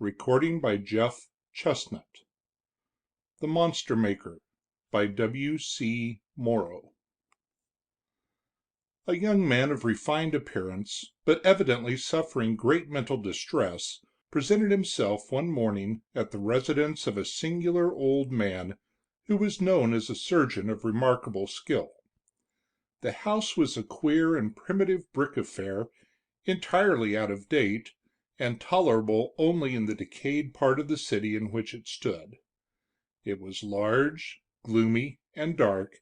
Recording by Jeff Chestnut. The Monster Maker by W.C. Morrow. A young man of refined appearance, but evidently suffering great mental distress, presented himself one morning at the residence of a singular old man who was known as a surgeon of remarkable skill. The house was a queer and primitive brick affair, entirely out of date, and tolerable only in the decayed part of the city in which it stood. It was large, gloomy, and dark,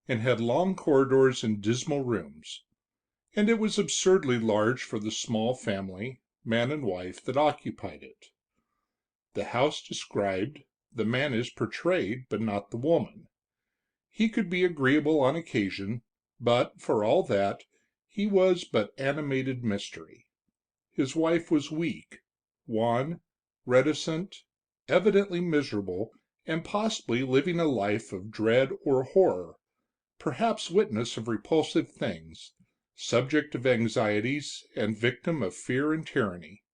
and had long corridors and dismal rooms. And it was absurdly large for the small family, man and wife, that occupied it. The house described, the man is portrayed, but not the woman. He could be agreeable on occasion, but, for all that, he was but animated mystery. His wife was weak, wan, reticent, evidently miserable, and possibly living a life of dread or horror, perhaps witness of repulsive things, subject of anxieties, and victim of fear and tyranny.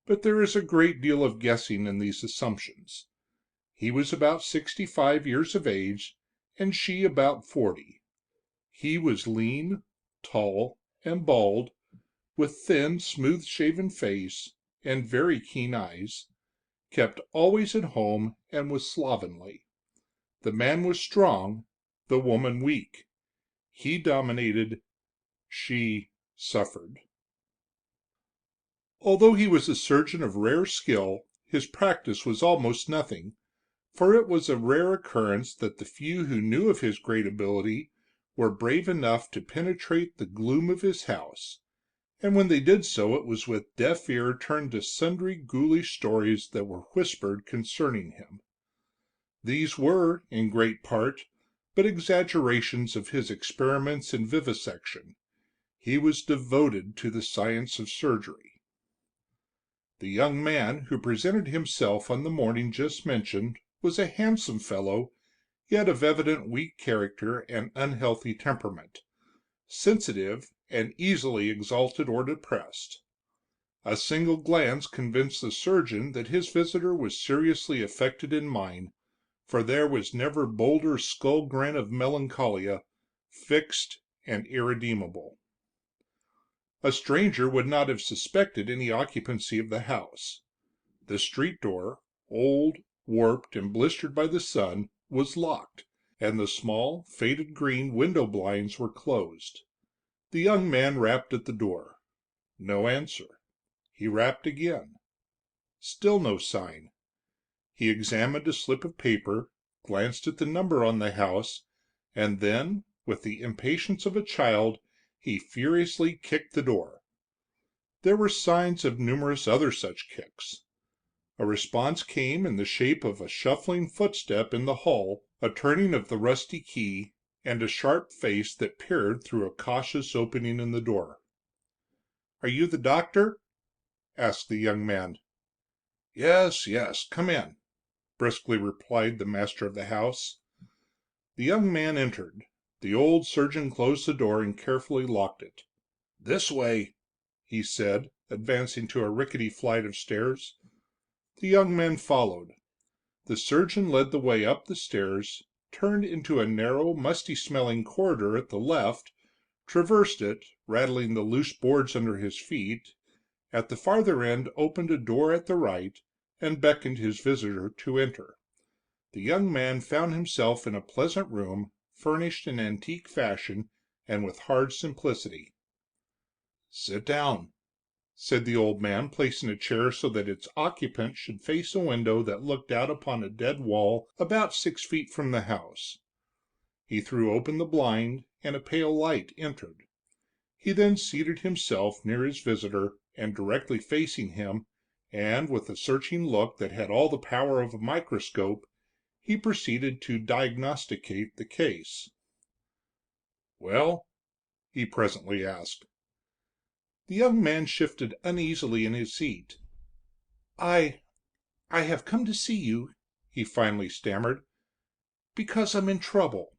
But there is a great deal of guessing in these assumptions. He was about 65 years of age, and she about 40. He was lean, tall, and bald, with thin, smooth-shaven face and very keen eyes, kept always at home, and was slovenly. The man was strong, the woman weak. He dominated, she suffered. Although he was a surgeon of rare skill, his practice was almost nothing, for it was a rare occurrence that the few who knew of his great ability were brave enough to penetrate the gloom of his house, and when they did so it was with deaf ear turned to sundry ghoulish stories that were whispered concerning him. These were, in great part, but exaggerations of his experiments in vivisection. He was devoted to the science of surgery. The young man who presented himself on the morning just mentioned was a handsome fellow, yet of evident weak character and unhealthy temperament, sensitive and easily exalted or depressed. A single glance convinced the surgeon that his visitor was seriously affected in mind, for there was never bolder skull grin of melancholia, fixed and irredeemable. A stranger would not have suspected any occupancy of the house. The street door, old, warped, and blistered by the sun, was locked, and the small, faded green window blinds were closed. The young man rapped at the door. No answer. He rapped again. Still no sign. He examined a slip of paper, glanced at the number on the house, and then, with the impatience of a child, he furiously kicked the door. There were signs of numerous other such kicks. A response came in the shape of a shuffling footstep in the hall, a turning of the rusty key, and a sharp face that peered through a cautious opening in the door. "Are you the doctor?" asked the young man. "Yes, yes, come in," briskly replied the master of the house. The young man entered. The old surgeon closed the door and carefully locked it. "This way," he said, advancing to a rickety flight of stairs. The young man followed. The surgeon led the way up the stairs, turned into a narrow, musty-smelling corridor at the left, traversed it, rattling the loose boards under his feet, at the farther end opened a door at the right, and beckoned his visitor to enter. The young man found himself in a pleasant room, furnished in antique fashion and with hard simplicity. "Sit down," said the old man, placing a chair so that its occupant should face a window that looked out upon a dead wall about 6 feet from the house. He threw open the blind, and a pale light entered. He then seated himself near his visitor and directly facing him, and with a searching look that had all the power of a microscope, he proceeded to diagnosticate the case. "Well?" he presently asked. The young man shifted uneasily in his seat. "I have come to see you," he finally stammered, "because I'm in trouble."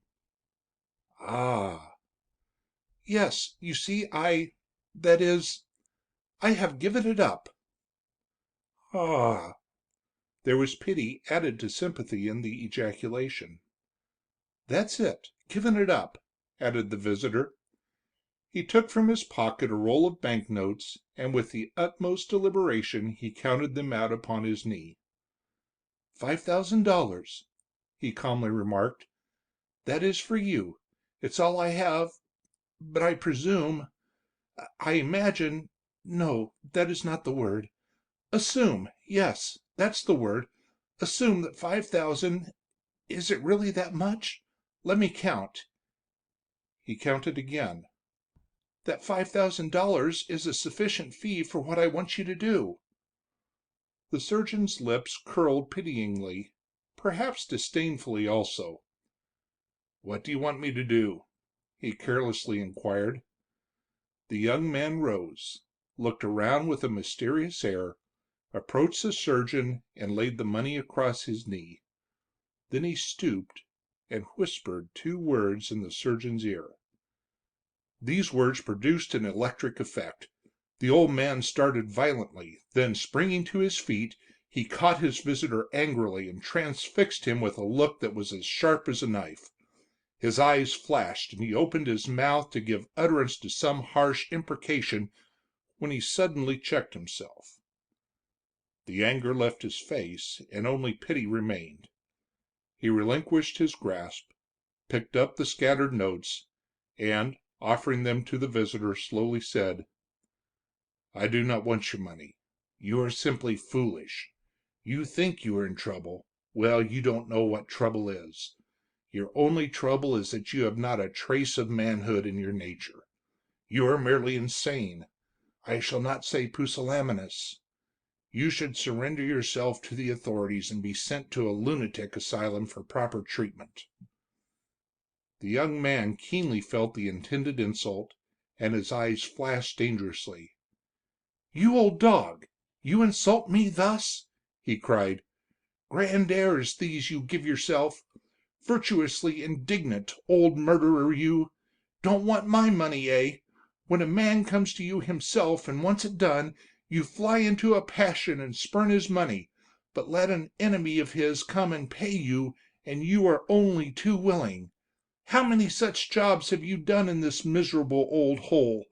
"Ah." "Yes, you see, that is, I have given it up." Ah! There was pity added to sympathy in the ejaculation. "That's it, given it up," added the visitor. He took from his pocket a roll of banknotes, and with the utmost deliberation he counted them out upon his knee. $5,000, he calmly remarked. "That is for you. It's all I have, but I presume, I imagine no, that is not the word. Assume, yes, that's the word. Assume that 5,000 is it really that much? Let me count." He counted again. "That $5,000 is a sufficient fee for what I want you to do." The surgeon's lips curled pityingly, perhaps disdainfully also. "What do you want me to do?" he carelessly inquired. The young man rose, looked around with a mysterious air, approached the surgeon, and laid the money across his knee. Then he stooped and whispered 2 words in the surgeon's ear. These words produced an electric effect. The old man started violently, then, springing to his feet, he caught his visitor angrily and transfixed him with a look that was as sharp as a knife. His eyes flashed, and he opened his mouth to give utterance to some harsh imprecation, when he suddenly checked himself. The anger left his face, and only pity remained. He relinquished his grasp, picked up the scattered notes, and, offering them to the visitor, slowly said, "I do not want your money. You are simply foolish. You think you are in trouble. Well, you don't know what trouble is. Your only trouble is that you have not a trace of manhood in your nature. You are merely insane. I shall not say pusillanimous. You should surrender yourself to the authorities and be sent to a lunatic asylum for proper treatment." The young man keenly felt the intended insult, and his eyes flashed dangerously. "You old dog! You insult me thus?" he cried. "Grand airs these you give yourself! Virtuously indignant old murderer, you! Don't want my money, eh? When a man comes to you himself and wants it done, you fly into a passion and spurn his money, but let an enemy of his come and pay you, and you are only too willing. How many such jobs have you done in this miserable old hole?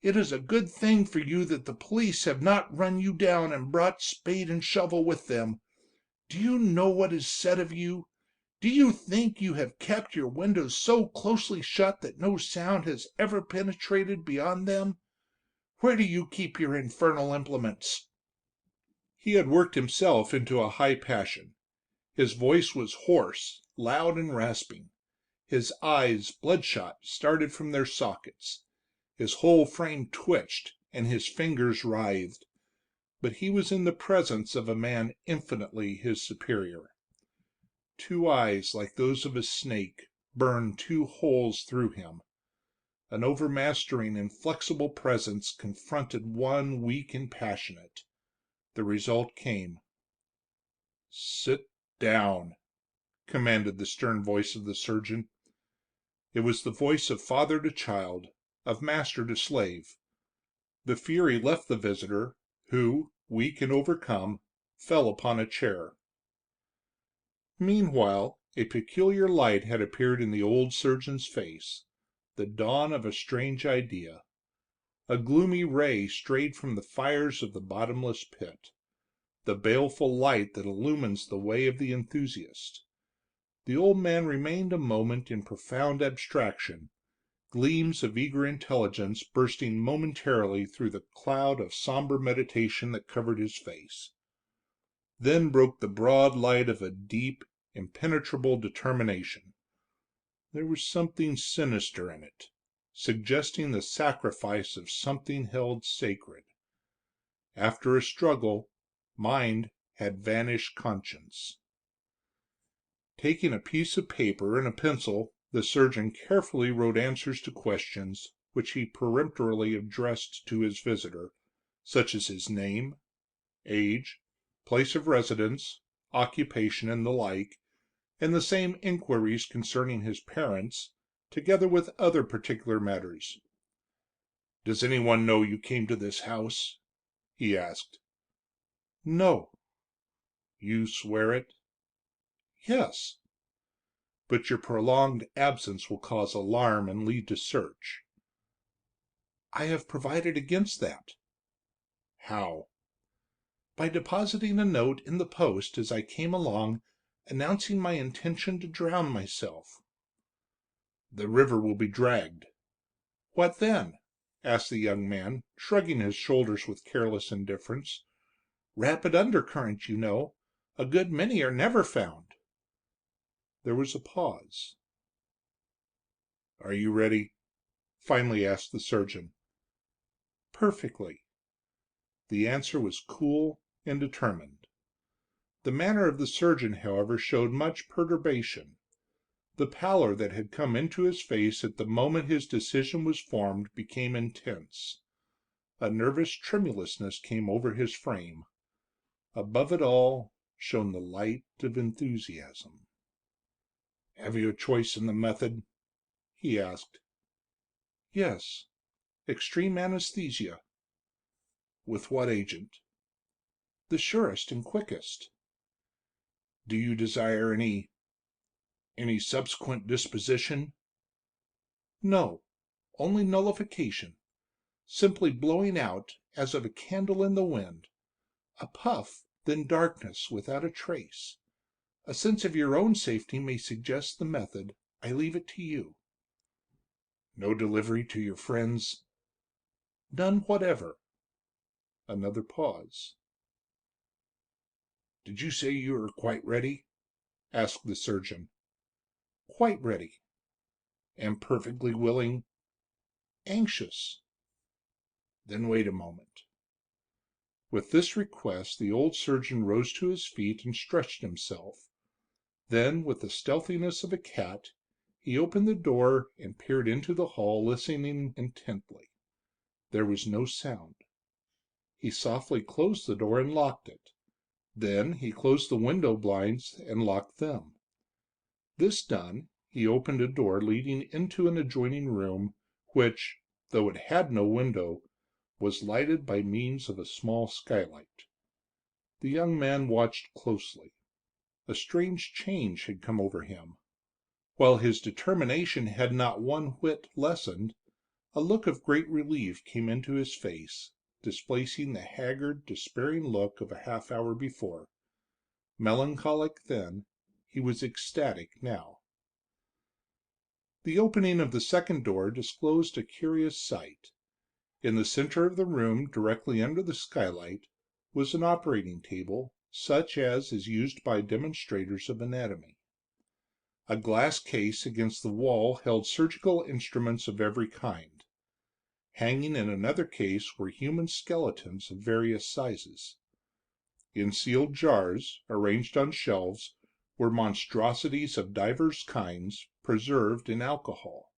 It is a good thing for you that the police have not run you down and brought spade and shovel with them. Do you know what is said of you? Do you think you have kept your windows so closely shut that no sound has ever penetrated beyond them? Where do you keep your infernal implements?" He had worked himself into a high passion. His voice was hoarse, loud, and rasping. His eyes, bloodshot, started from their sockets. His whole frame twitched, and his fingers writhed. But he was in the presence of a man infinitely his superior. 2 eyes like those of a snake burned 2 holes through him. An overmastering, inflexible presence confronted one weak and passionate. The result came. "Sit down," commanded the stern voice of the surgeon. It was the voice of father to child, of master to slave. The fury left the visitor, who, weak and overcome, fell upon a chair. Meanwhile, a peculiar light had appeared in the old surgeon's face, the dawn of a strange idea. A gloomy ray strayed from the fires of the bottomless pit, the baleful light that illumines the way of the enthusiast. The old man remained a moment in profound abstraction, gleams of eager intelligence bursting momentarily through the cloud of somber meditation that covered his face. Then broke the broad light of a deep, impenetrable determination. There was something sinister in it, suggesting the sacrifice of something held sacred. After a struggle, mind had vanished conscience. Taking a piece of paper and a pencil, the surgeon carefully wrote answers to questions which he peremptorily addressed to his visitor, such as his name, age, place of residence, occupation, and the like, and the same inquiries concerning his parents, together with other particular matters. "Does anyone know you came to this house?" he asked. No. You swear it? Yes. But your prolonged absence will cause alarm and lead to search. I have provided against that. How? By depositing a note in the post as I came along, announcing my intention to drown myself. The river will be dragged. What then? Asked the young man, shrugging his shoulders with careless indifference. Rapid undercurrent, you know. A good many are never found. There was a pause. Are you ready? Finally asked the surgeon. Perfectly. The answer was cool and determined. The manner of the surgeon, however, showed much perturbation. The pallor that had come into his face at the moment his decision was formed became intense. A nervous tremulousness came over his frame. Above it all shone the light of enthusiasm. Have you a choice in the method? He asked. Yes. Extreme anesthesia. With what agent? The surest and quickest. Do you desire any subsequent disposition? No. Only nullification. Simply blowing out, as of a candle in the wind. A puff, then darkness without a trace. A sense of your own safety may suggest the method. I leave it to you. No delivery to your friends? None whatever. Another pause. Did you say you were quite ready? Asked the surgeon. Quite ready. And perfectly willing? Anxious. Then wait a moment. With this request, the old surgeon rose to his feet and stretched himself. Then, with the stealthiness of a cat, he opened the door and peered into the hall, listening intently. There was no sound. He softly closed the door and locked it. Then he closed the window blinds and locked them. This done, he opened a door leading into an adjoining room, which, though it had no window, was lighted by means of a small skylight. The young man watched closely. A strange change had come over him. While his determination had not one whit lessened, a look of great relief came into his face, displacing the haggard, despairing look of a half hour before. Melancholic then, he was ecstatic now. The opening of the second door disclosed a curious sight. In the center of the room, directly under the skylight, was an operating table, such as is used by demonstrators of anatomy. A glass case against the wall held surgical instruments of every kind. Hanging in another case were human skeletons of various sizes. In sealed jars, arranged on shelves, were monstrosities of divers kinds, preserved in alcohol.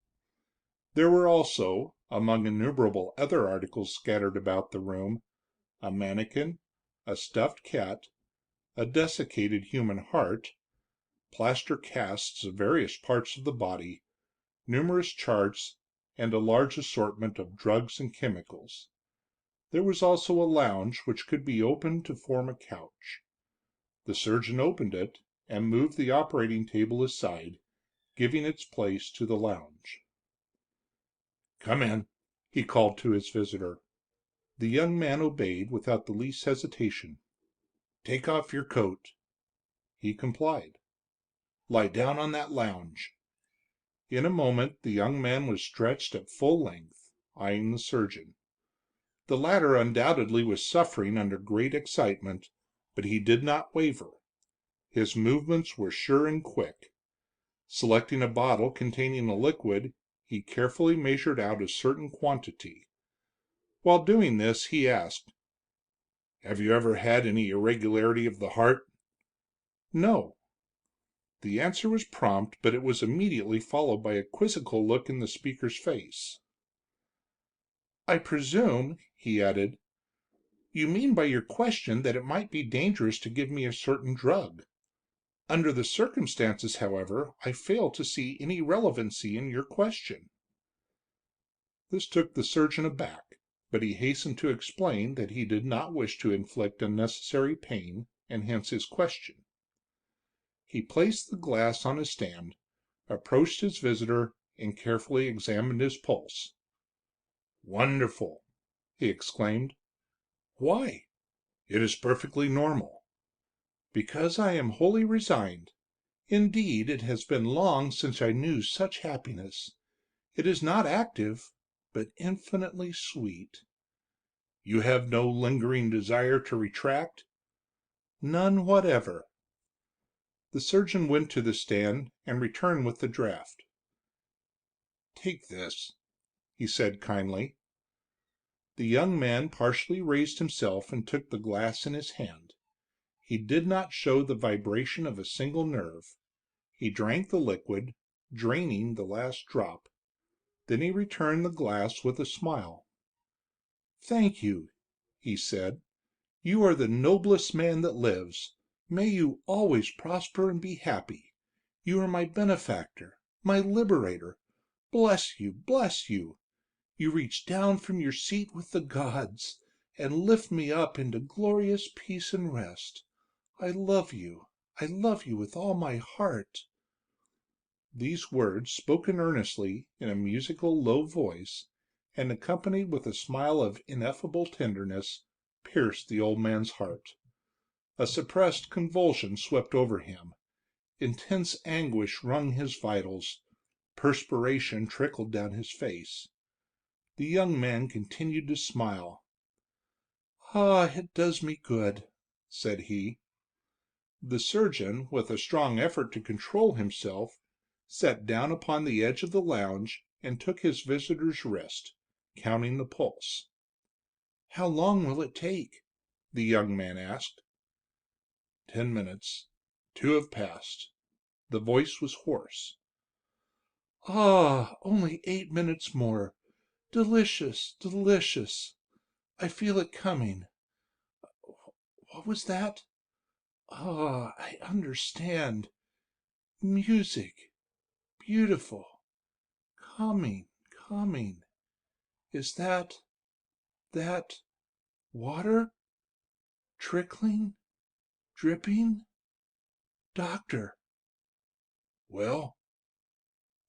There were also, among innumerable other articles scattered about the room, a mannikin, a stuffed cat, a desiccated human heart, plaster casts of various parts of the body, numerous charts, and a large assortment of drugs and chemicals. There was also a lounge which could be opened to form a couch. The surgeon opened it and moved the operating table aside, giving its place to the lounge. Come in, he called to his visitor. The young man obeyed without the least hesitation. Take off your coat. He complied. Lie down on that lounge. In a moment the young man was stretched at full length, eyeing the surgeon. The latter undoubtedly was suffering under great excitement, but he did not waver. His movements were sure and quick. Selecting a bottle containing a liquid, he carefully measured out a certain quantity. While doing this, he asked, "Have you ever had any irregularity of the heart?" "No." The answer was prompt, but it was immediately followed by a quizzical look in the speaker's face. "I presume," he added, "you mean by your question that it might be dangerous to give me a certain drug. Under the circumstances, however, I fail to see any relevancy in your question." This took the surgeon aback. but he hastened to explain that he did not wish to inflict unnecessary pain, and hence his question. He placed the glass on a stand, approached his visitor, and carefully examined his pulse. "Wonderful!" he exclaimed. "Why?" "It is perfectly normal." "Because I am wholly resigned. Indeed, it has been long since I knew such happiness. It is not active, but infinitely sweet." "You have no lingering desire to retract?" "None whatever." The surgeon went to the stand and returned with the draft. "Take this," he said kindly. The young man partially raised himself and took the glass in his hand. He did not show the vibration of a single nerve. He drank the liquid, draining the last drop. Then he returned the glass with a smile. "Thank you," he said. "You are the noblest man that lives. May you always prosper and be happy. You are my benefactor, my liberator. Bless you, bless you! You reach down from your seat with the gods, and lift me up into glorious peace and rest. I love you, I love you with all my heart." These words, spoken earnestly in a musical, low voice, and accompanied with a smile of ineffable tenderness, pierced the old man's heart. A suppressed convulsion swept over him. Intense anguish wrung his vitals. Perspiration trickled down his face. The young man continued to smile. "Ah, it does me good," said he. The surgeon, with a strong effort to control himself, sat down upon the edge of the lounge and took his visitor's wrist, counting the pulse. "How long will it take?" the young man asked. 10 minutes. 2 have passed. The voice was hoarse. "Ah, only 8 minutes more. Delicious, delicious. I feel it coming. What was that? Ah, I understand. Music. Beautiful. Coming, coming. Is that water? Trickling? Dripping? Doctor." "Well?"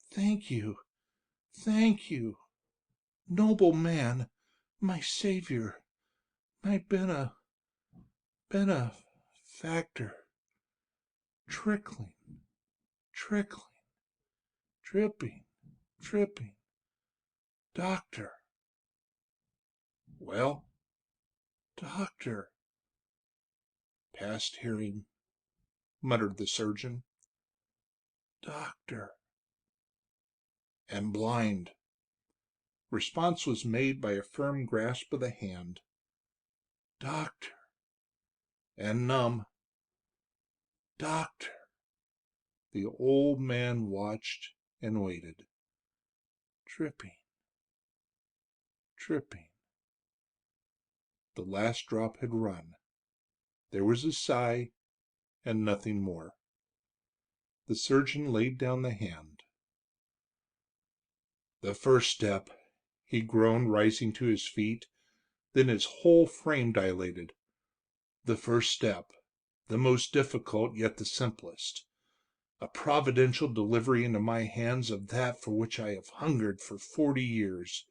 "Thank you, thank you. Noble man, my savior, my benefactor. Trickling, trickling, dripping, dripping. Doctor." "Well?" "Doctor." "Past hearing," muttered the surgeon. "Doctor." "And blind." Response was made by a firm grasp of the hand. "Doctor." "And numb." "Doctor." The old man watched and waited. Dripping, dripping. The last drop had run. There was a sigh, and nothing more. The surgeon laid down the hand. "The first step," he groaned, rising to his feet. Then his whole frame dilated. "The first step, the most difficult, yet the simplest. A providential delivery into my hands of that for which I have hungered for 40 years.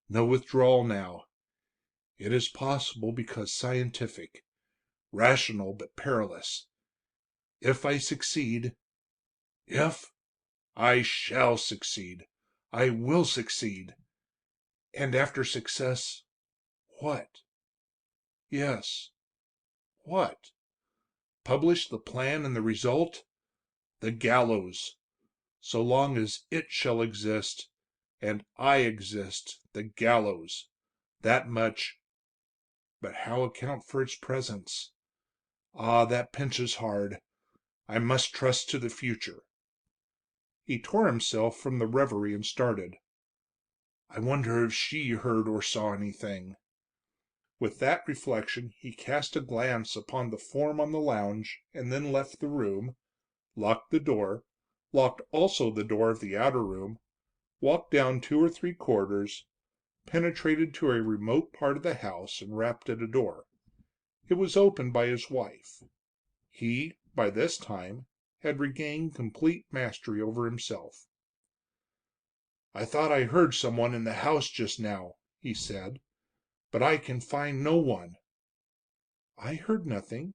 No withdrawal now. It is possible because scientific, rational but perilous. If I succeed, if I shall succeed, I will succeed. And after success, what? Yes, what? Publish the plan and the result? The gallows. So long as it shall exist, and I exist, the gallows. That much. But how account for its presence? Ah, that pinches hard. I must trust to the future." He tore himself from the reverie and started. "I wonder if she heard or saw anything." With that reflection he cast a glance upon the form on the lounge, and then left the room, locked the door, locked also the door of the outer room, walked down 2 or 3 corridors, penetrated to a remote part of the house and rapped at a door. It was opened by his wife. He, by this time, had regained complete mastery over himself. "I thought I heard someone in the house just now," he said, "but I can find no one." "I heard nothing."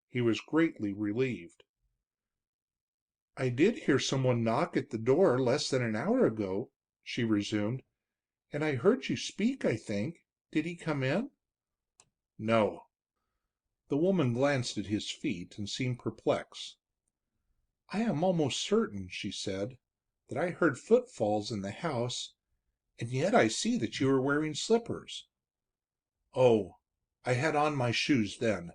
He was greatly relieved. "I did hear someone knock at the door less than an hour ago," she resumed, "and I heard you speak, I think. Did he come in?" "No." The woman glanced at his feet and seemed perplexed. "I am almost certain," she said, "that I heard footfalls in the house, and yet I see that you are wearing slippers." "Oh, I had on my shoes then."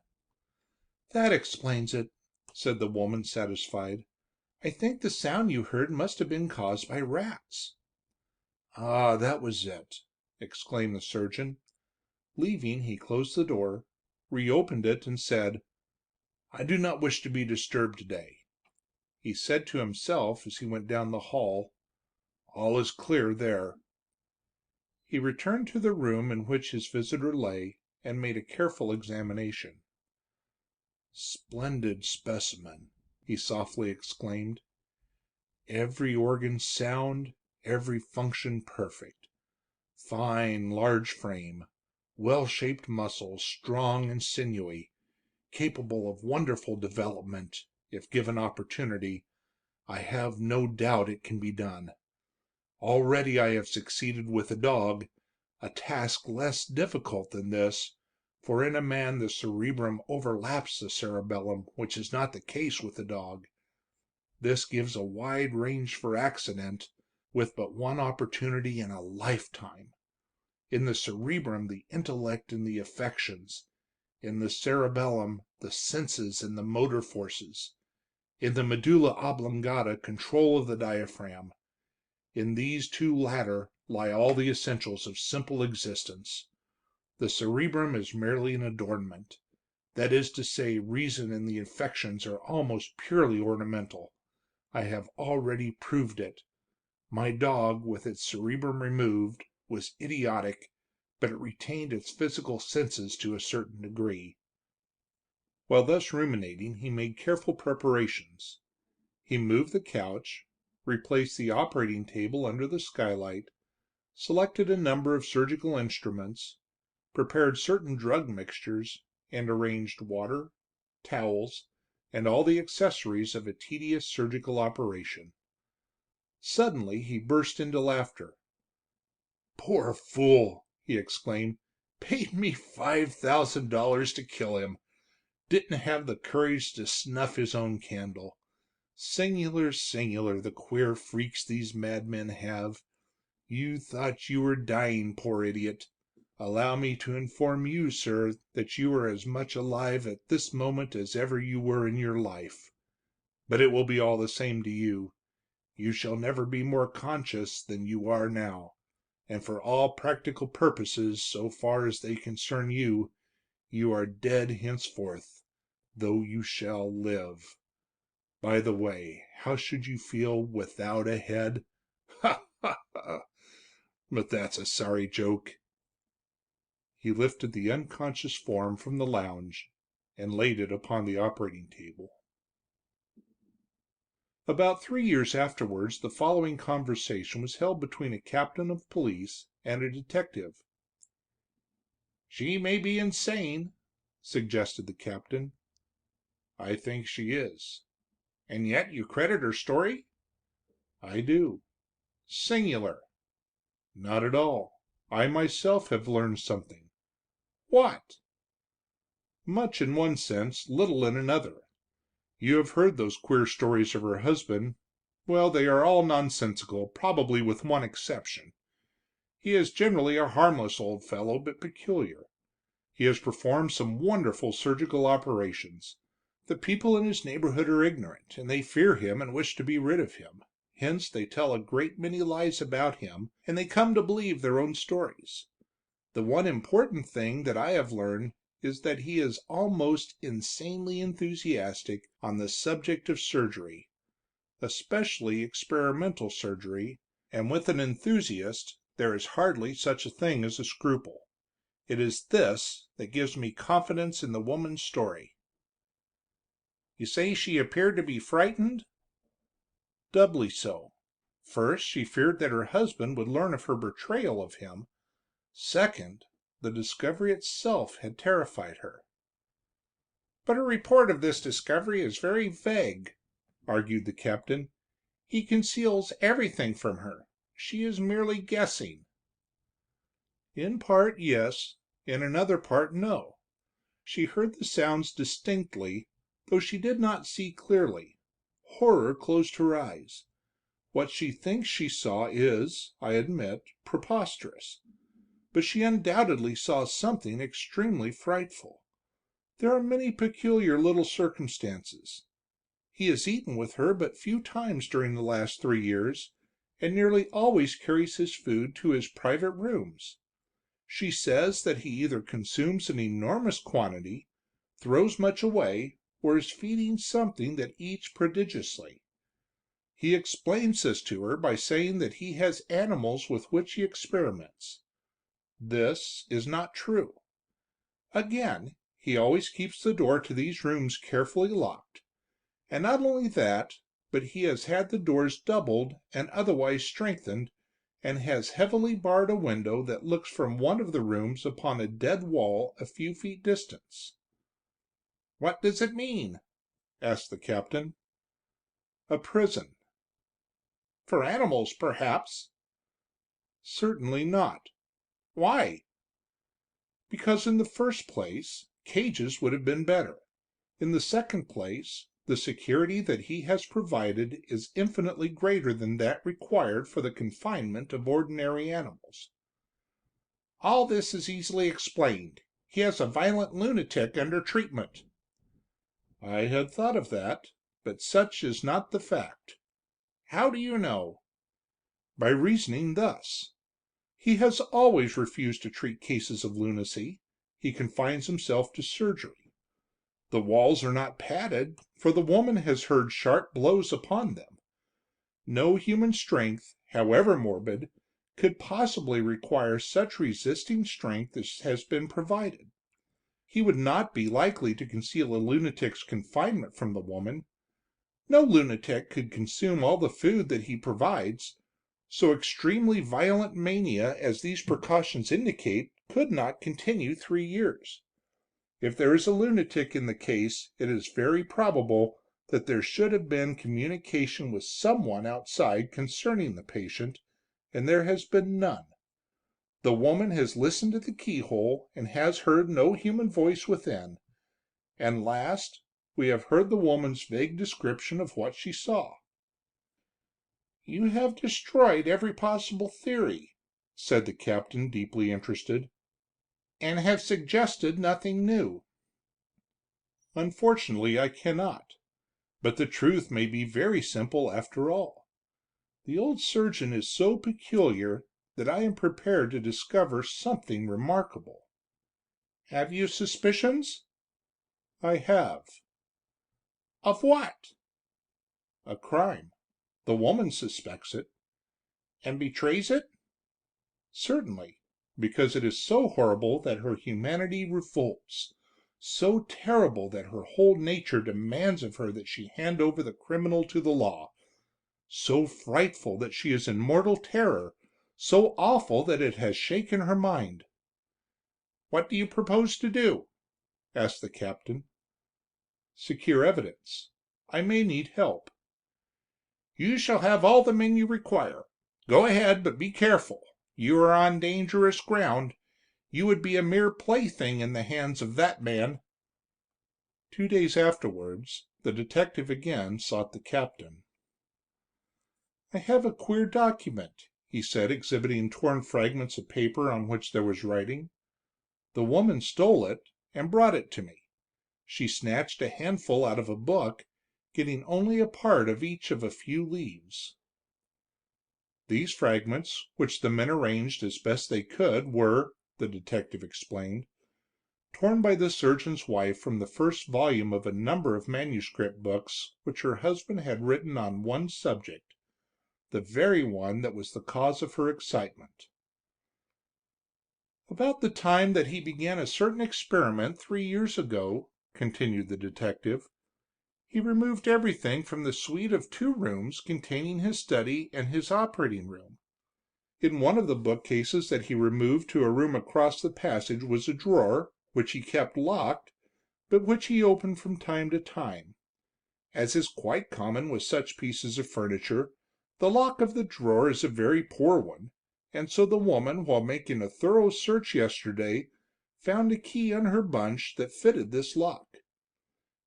"That explains it," said the woman, satisfied. "I think the sound you heard must have been caused by rats." "Ah, that was it!" exclaimed the surgeon. Leaving, he closed the door, reopened it, and said, "I do not wish to be disturbed today." He said to himself as he went down the hall, "All is clear there." He returned to the room in which his visitor lay, and made a careful examination. "Splendid specimen," he softly exclaimed. "Every organ sound, every function perfect. Fine, large frame, well-shaped muscles, strong and sinewy, capable of wonderful development, if given opportunity. I have no doubt it can be done. Already I have succeeded with a dog, a task less difficult than this, for in a man the cerebrum overlaps the cerebellum, which is not the case with the dog. This gives a wide range for accident, with but one opportunity in a lifetime. In the cerebrum the intellect and the affections, in the cerebellum the senses and the motor forces. In the medulla oblongata, control of the diaphragm. In these two latter lie all the essentials of simple existence. The cerebrum is merely an adornment. That is to say, reason and the affections are almost purely ornamental. I have already proved it. My dog, with its cerebrum removed, was idiotic, but it retained its physical senses to a certain degree." While thus ruminating, he made careful preparations. He moved the couch, replaced the operating table under the skylight, selected a number of surgical instruments, prepared certain drug mixtures, and arranged water, towels, and all the accessories of a tedious surgical operation. Suddenly he burst into laughter. "Poor fool!" he exclaimed. "Paid me $5,000 to kill him. Didn't have the courage to snuff his own candle. Singular, singular, the queer freaks these madmen have. You thought you were dying, poor idiot. Allow me to inform you, sir, that you are as much alive at this moment as ever you were in your life. But it will be all the same to you. You shall never be more conscious than you are now, and for all practical purposes, so far as they concern you, you are dead henceforth, though you shall live. By the way, how should you feel without a head? Ha ha ha! But that's a sorry joke." He lifted the unconscious form from the lounge and laid it upon the operating table. About 3 years afterwards the following conversation was held between a captain of police and a detective. "She may be insane," suggested the captain. "I think she is." "And yet you credit her story?" "I do." "Singular." "Not at all. I myself have learned something." "What?" "Much in one sense, little in another. You have heard those queer stories of her husband. Well, they are all nonsensical, probably with one exception. He is generally a harmless old fellow, but peculiar. He has performed some wonderful surgical operations. The people in his neighborhood are ignorant, and they fear him and wish to be rid of him. Hence they tell a great many lies about him, and they come to believe their own stories. The one important thing that I have learned is that he is almost insanely enthusiastic on the subject of surgery, especially experimental surgery, and with an enthusiast there is hardly such a thing as a scruple. It is this that gives me confidence in the woman's story." "You say she appeared to be frightened?" "Doubly so. First, she feared that her husband would learn of her betrayal of him. Second, the discovery itself had terrified her." "But her report of this discovery is very vague," argued the captain. "He conceals everything from her. She is merely guessing." "In part, yes. In another part, no. She heard the sounds distinctly, though she did not see clearly. Horror closed her eyes. What she thinks she saw is, I admit, preposterous. But she undoubtedly saw something extremely frightful. There are many peculiar little circumstances. He has eaten with her but few times during the last 3 years, and nearly always carries his food to his private rooms. She says that he either consumes an enormous quantity, throws much away, or is feeding something that eats prodigiously. He explains this to her by saying that he has animals with which he experiments. This is not true. Again, he always keeps the door to these rooms carefully locked. And not only that, but he has had the doors doubled and otherwise strengthened, and has heavily barred a window that looks from one of the rooms upon a dead wall a few feet distance." "What does it mean?" asked the captain. "A prison." "For animals, perhaps." "Certainly not." "Why?" "Because in the first place, cages would have been better. In the second place, the security that he has provided is infinitely greater than that required for the confinement of ordinary animals." "All this is easily explained. He has a violent lunatic under treatment." "I had thought of that, but such is not the fact." "How do you know?" "By reasoning thus. He has always refused to treat cases of lunacy. He confines himself to surgery. The walls are not padded, for the woman has heard sharp blows upon them. No human strength, however morbid, could possibly require such resisting strength as has been provided. He would not be likely to conceal a lunatic's confinement from the woman. No lunatic could consume all the food that he provides. So extremely violent mania as these precautions indicate could not continue 3 years. If there is a lunatic in the case, it is very probable that there should have been communication with someone outside concerning the patient, and there has been none. The woman has listened at the keyhole and has heard no human voice within. And last, we have heard the woman's vague description of what she saw." "You have destroyed every possible theory," said the captain, deeply interested, "and have suggested nothing new." "Unfortunately, I cannot. But the truth may be very simple after all. The old surgeon is so peculiar that I am prepared to discover something remarkable." "Have you suspicions?" "I have." "Of what?" "A crime. The woman suspects it." "And betrays it?" "Certainly, because it is so horrible that her humanity revolts, so terrible that her whole nature demands of her that she hand over the criminal to the law, so frightful that she is in mortal terror, so awful that it has shaken her mind." "What do you propose to do?" asked the captain. "Secure evidence. I may need help." "You shall have all the men you require. Go ahead, but be careful. You are on dangerous ground. You would be a mere plaything in the hands of that man." 2 days afterwards, the detective again sought the captain. "I have a queer document," he said, exhibiting torn fragments of paper on which there was writing. "The woman stole it and brought it to me. She snatched a handful out of a book, getting only a part of each of a few leaves." These fragments, which the men arranged as best they could, were, the detective explained, torn by the surgeon's wife from the first volume of a number of manuscript books which her husband had written on one subject, the very one that was the cause of her excitement. "About the time that he began a certain experiment 3 years ago," continued the detective, "he removed everything from the suite of 2 rooms containing his study and his operating room. In one of the bookcases that he removed to a room across the passage was a drawer, which he kept locked, but which he opened from time to time. As is quite common with such pieces of furniture, the lock of the drawer is a very poor one, and so the woman, while making a thorough search yesterday, found a key in her bunch that fitted this lock.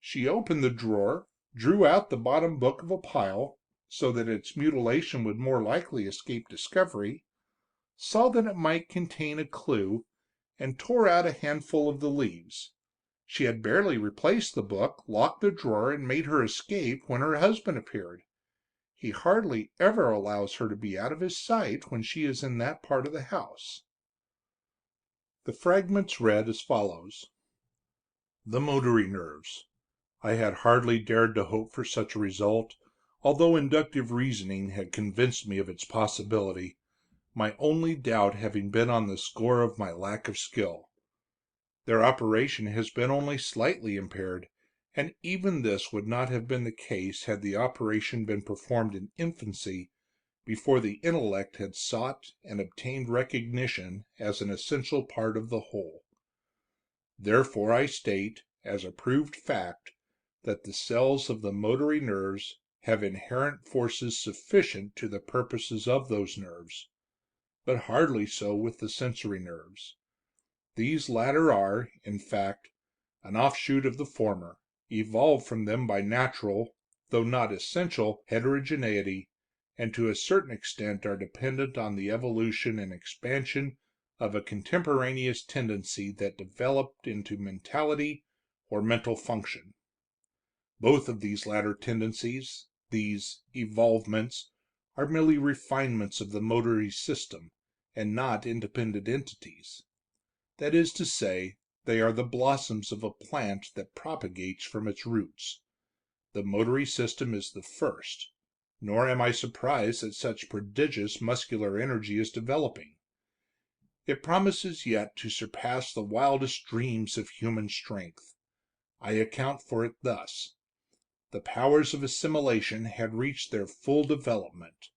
She opened the drawer, drew out the bottom book of a pile, so that its mutilation would more likely escape discovery, saw that it might contain a clue, and tore out a handful of the leaves. She had barely replaced the book, locked the drawer, and made her escape when her husband appeared. He hardly ever allows her to be out of his sight when she is in that part of the house." The fragments read as follows: "The motory nerves. I had hardly dared to hope for such a result, although inductive reasoning had convinced me of its possibility, my only doubt having been on the score of my lack of skill. Their operation has been only slightly impaired, and even this would not have been the case had the operation been performed in infancy, before the intellect had sought and obtained recognition as an essential part of the whole. Therefore I state, as a proved fact, that the cells of the motory nerves have inherent forces sufficient to the purposes of those nerves, but hardly so with the sensory nerves. These latter are, in fact, an offshoot of the former, evolved from them by natural, though not essential, heterogeneity, and to a certain extent are dependent on the evolution and expansion of a contemporaneous tendency that developed into mentality or mental function. Both of these latter tendencies, these evolvements, are merely refinements of the motory system, and not independent entities. That is to say, they are the blossoms of a plant that propagates from its roots. The motory system is the first, nor am I surprised that such prodigious muscular energy is developing. It promises yet to surpass the wildest dreams of human strength. I account for it thus: the powers of assimilation had reached their full development.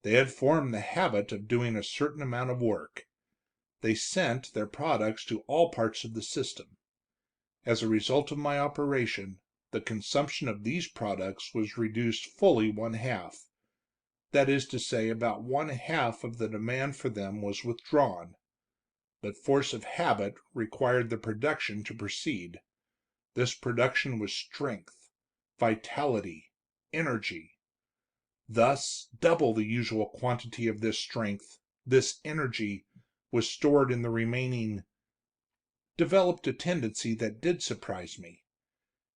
They had formed the habit of doing a certain amount of work. They sent their products to all parts of the system. As a result of my operation, the consumption of these products was reduced fully 1/2. That is to say, about 1/2 of the demand for them was withdrawn. But force of habit required the production to proceed. This production was strength, vitality, energy. Thus, double the usual quantity of this strength, this energy, was stored in the remaining. Developed a tendency that did surprise me.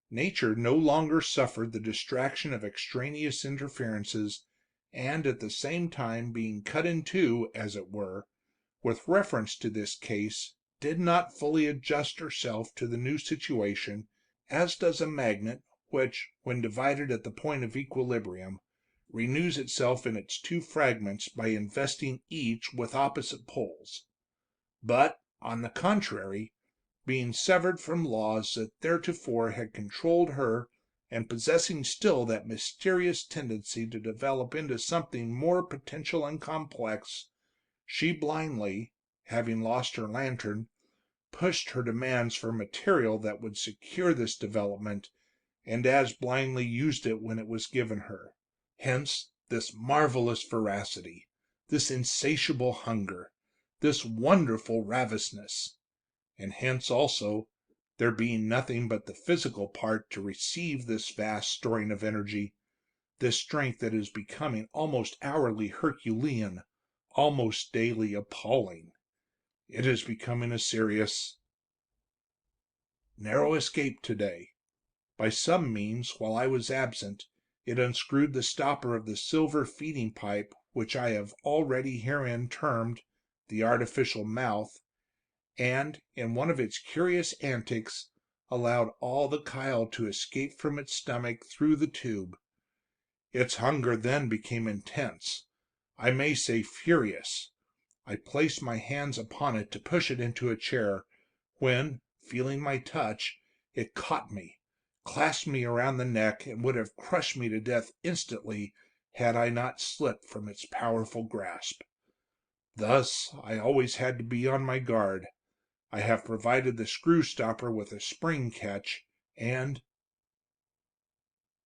Nature no longer suffered the distraction of extraneous interferences, and at the same time being cut in two, as it were, with reference to this case, did not fully adjust herself to the new situation, as does a magnet which, when divided at the point of equilibrium, renews itself in its 2 fragments by investing each with opposite poles. But, on the contrary, being severed from laws that theretofore had controlled her, and possessing still that mysterious tendency to develop into something more potential and complex, she blindly, having lost her lantern, pushed her demands for material that would secure this development, and as blindly used it when it was given her. Hence this marvelous voracity, this insatiable hunger, this wonderful ravenousness. And hence also, there being nothing but the physical part to receive this vast storing of energy, this strength that is becoming almost hourly Herculean, almost daily appalling. It is becoming a serious. Narrow escape today. By some means, while I was absent, it unscrewed the stopper of the silver feeding pipe which I have already herein termed the artificial mouth, and, in one of its curious antics, allowed all the chyle to escape from its stomach through the tube. Its hunger then became intense, I may say furious. I placed my hands upon it to push it into a chair, when, feeling my touch, it caught me, clasped me around the neck, and would have crushed me to death instantly had I not slipped from its powerful grasp. Thus I always had to be on my guard. I have provided the screw stopper with a spring catch, and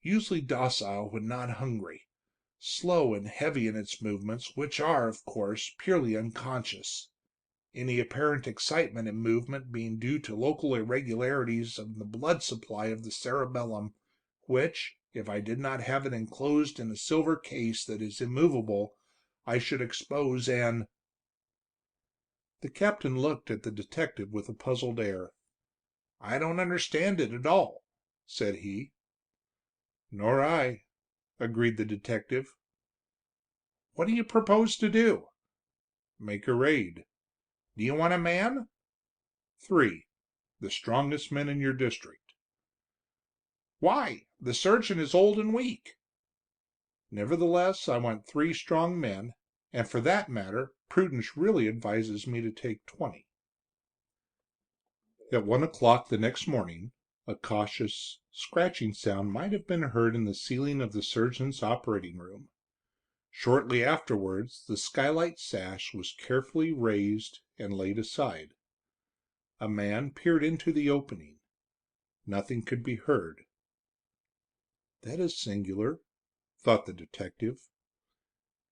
usually docile when not hungry, slow and heavy in its movements, which are, of course, purely unconscious, any apparent excitement in movement being due to local irregularities of the blood supply of the cerebellum, which, if I did not have it enclosed in a silver case that is immovable, I should expose and The captain looked at the detective with a puzzled air. "I don't understand it at all," said he. "Nor I," agreed the detective. "What do you propose to do?" "Make a raid." "Do you want a man?" "3. The strongest men in your district." "Why? The surgeon is old and weak." "Nevertheless, I want 3 strong men, and for that matter, prudence really advises me to take 20." At 1 o'clock the next morning, a cautious, scratching sound might have been heard in the ceiling of the surgeon's operating room. Shortly afterwards the skylight sash was carefully raised and laid aside. A man peered into the opening. Nothing could be heard. "That is singular," thought the detective.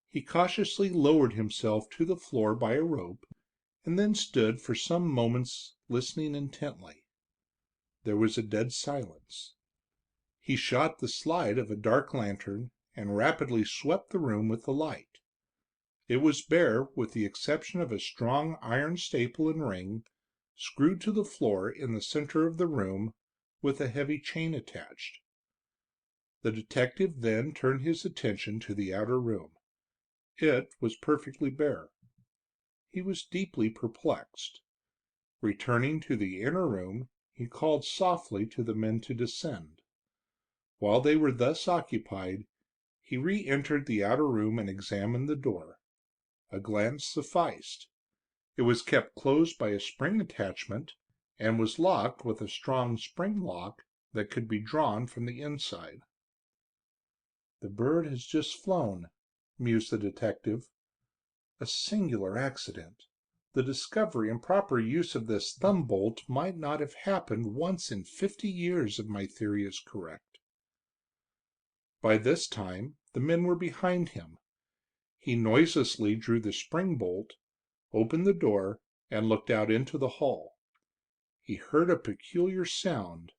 He cautiously lowered himself to the floor by a rope, and then stood for some moments listening intently. There was a dead silence. He shot the slide of a dark lantern and rapidly swept the room with the light. It was bare, with the exception of a strong iron staple and ring, screwed to the floor in the center of the room, with a heavy chain attached. The detective then turned his attention to the outer room. It was perfectly bare. He was deeply perplexed. Returning to the inner room, he called softly to the men to descend. While they were thus occupied, he re-entered the outer room and examined the door. A glance sufficed. It was kept closed by a spring attachment, and was locked with a strong spring lock that could be drawn from the inside. "The bird has just flown," mused the detective. "A singular accident. The discovery and proper use of this thumb bolt might not have happened once in 50 years if my theory is correct." By this time the men were behind him. He noiselessly drew the spring bolt, opened the door, and looked out into the hall. He heard a peculiar sound.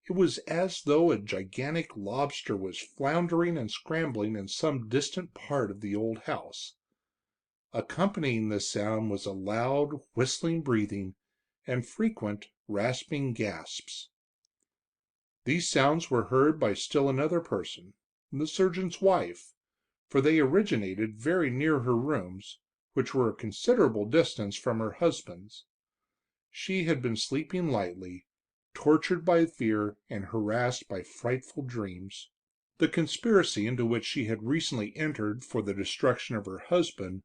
It was as though a gigantic lobster was floundering and scrambling in some distant part of the old house. Accompanying this sound was a loud, whistling breathing and frequent rasping gasps. These sounds were heard by still another person, the surgeon's wife, for they originated very near her rooms, which were a considerable distance from her husband's. She had been sleeping lightly, tortured by fear and harassed by frightful dreams. The conspiracy into which she had recently entered for the destruction of her husband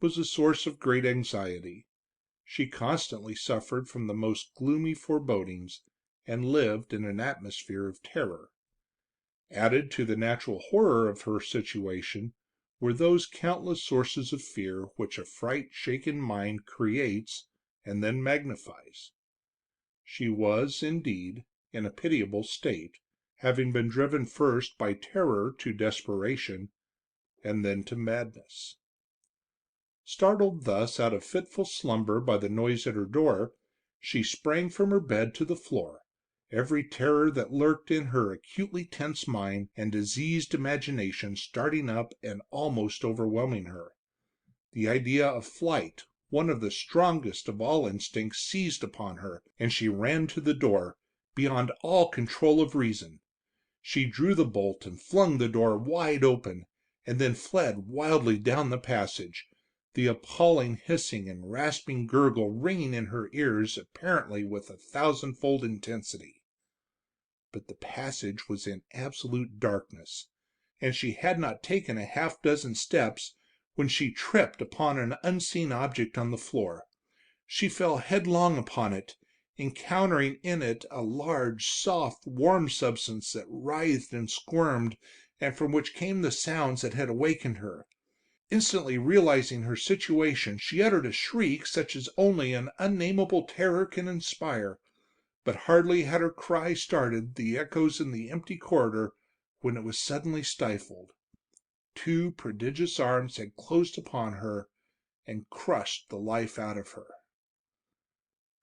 was a source of great anxiety. She constantly suffered from the most gloomy forebodings, and lived in an atmosphere of terror. Added to the natural horror of her situation were those countless sources of fear which a fright-shaken mind creates and then magnifies. She was, indeed, in a pitiable state, having been driven first by terror to desperation, and then to madness. Startled thus out of fitful slumber by the noise at her door, she sprang from her bed to the floor, every terror that lurked in her acutely tense mind and diseased imagination starting up and almost overwhelming her. The idea of flight, one of the strongest of all instincts, seized upon her, and she ran to the door, beyond all control of reason. She drew the bolt and flung the door wide open, and then fled wildly down the passage, the appalling hissing and rasping gurgle ringing in her ears apparently with a thousandfold intensity. But the passage was in absolute darkness, and she had not taken a half dozen steps when she tripped upon an unseen object on the floor. She fell headlong upon it, encountering in it a large, soft, warm substance that writhed and squirmed, and from which came the sounds that had awakened her. Instantly realizing her situation, she uttered a shriek such as only an unnamable terror can inspire. But hardly had her cry started the echoes in the empty corridor when it was suddenly stifled. Two prodigious arms had closed upon her and crushed the life out of her.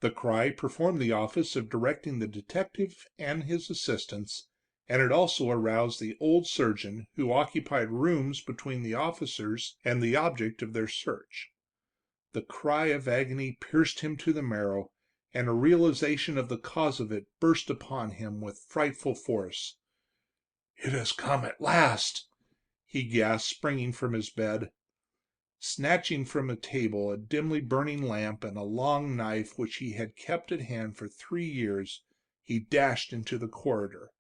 The cry performed the office of directing the detective and his assistants, and it also aroused the old surgeon, who occupied rooms between the officers and the object of their search. The cry of agony pierced him to the marrow, and a realization of the cause of it burst upon him with frightful force. "It has come at last!" he gasped, springing from his bed. Snatching from a table a dimly burning lamp and a long knife which he had kept at hand for 3 years, he dashed into the corridor.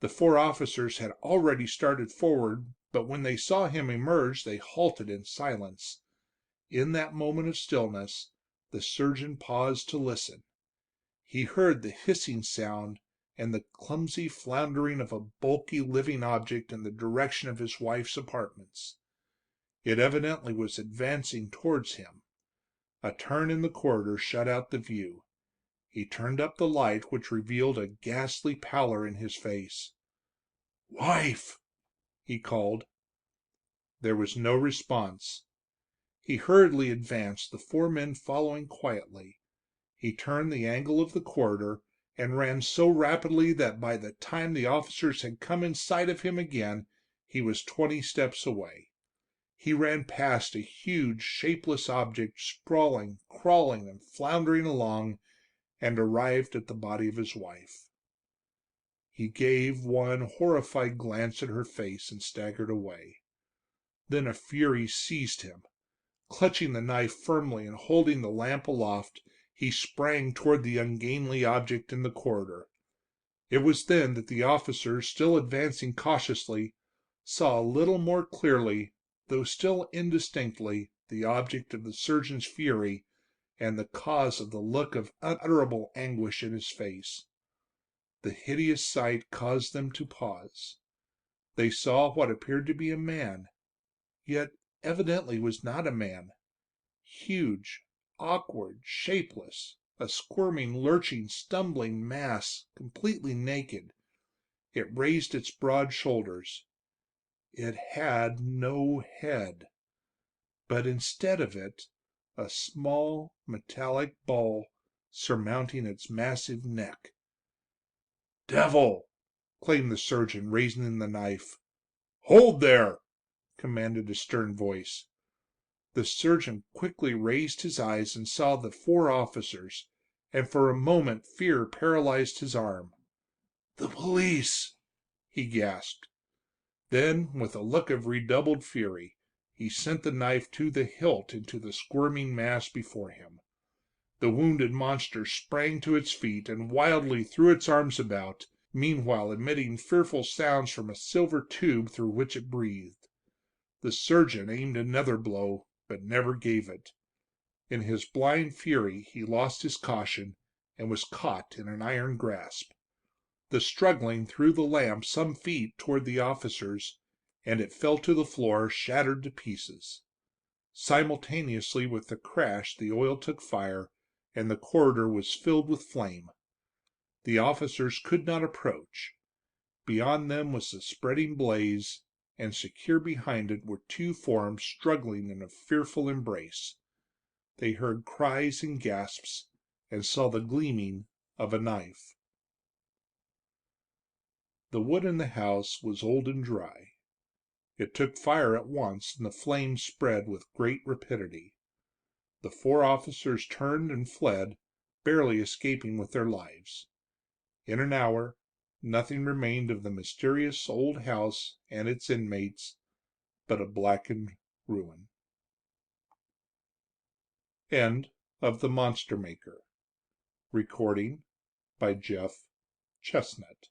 The four officers had already started forward, but when they saw him emerge they halted in silence. In that moment of stillness the surgeon paused to listen. He heard the hissing sound and the clumsy floundering of a bulky living object in the direction of his wife's apartments. It evidently was advancing towards him. A turn in the corridor shut out the view. He turned up the light, which revealed a ghastly pallor in his face. "Wife!" he called. There was no response. He hurriedly advanced, the four men following quietly. He turned the angle of the corridor, and ran so rapidly that by the time the officers had come in sight of him again, he was 20 steps away. He ran past a huge, shapeless object sprawling, crawling, and floundering along, and arrived at the body of his wife. He gave one horrified glance at her face and staggered away. Then a fury seized him. Clutching the knife firmly and holding the lamp aloft, he sprang toward the ungainly object in the corridor. It was then that the officers, still advancing cautiously, saw a little more clearly, though still indistinctly, the object of the surgeon's fury, and the cause of the look of unutterable anguish in his face. The hideous sight caused them to pause. They saw what appeared to be a man, yet evidently was not a man. Huge, awkward, shapeless, a squirming, lurching, stumbling mass, completely naked. It raised its broad shoulders. It had no head, but instead of it, a small metallic ball surmounting its massive neck. "Devil!" exclaimed the surgeon, raising the knife. "Hold there!" commanded a stern voice. The surgeon quickly raised his eyes and saw the four officers, and for a moment fear paralyzed his arm. "The police!" he gasped. Then, with a look of redoubled fury, he sent the knife to the hilt into the squirming mass before him. The wounded monster sprang to its feet and wildly threw its arms about, meanwhile emitting fearful sounds from a silver tube through which it breathed. The surgeon aimed another blow, but never gave it. In his blind fury he lost his caution, and was caught in an iron grasp. The struggling threw the lamp some feet toward the officers, and it fell to the floor, shattered to pieces. Simultaneously with the crash the oil took fire, and the corridor was filled with flame. The officers could not approach. Beyond them was the spreading blaze, and secure behind it were two forms struggling in a fearful embrace. They heard cries and gasps, and saw the gleaming of a knife. The wood in the house was old and dry. It took fire at once, and the flames spread with great rapidity. The four officers turned and fled, barely escaping with their lives. In an hour, nothing remained of the mysterious old house and its inmates but a blackened ruin. End of The Monster Maker. Recording by Jeff Chestnut.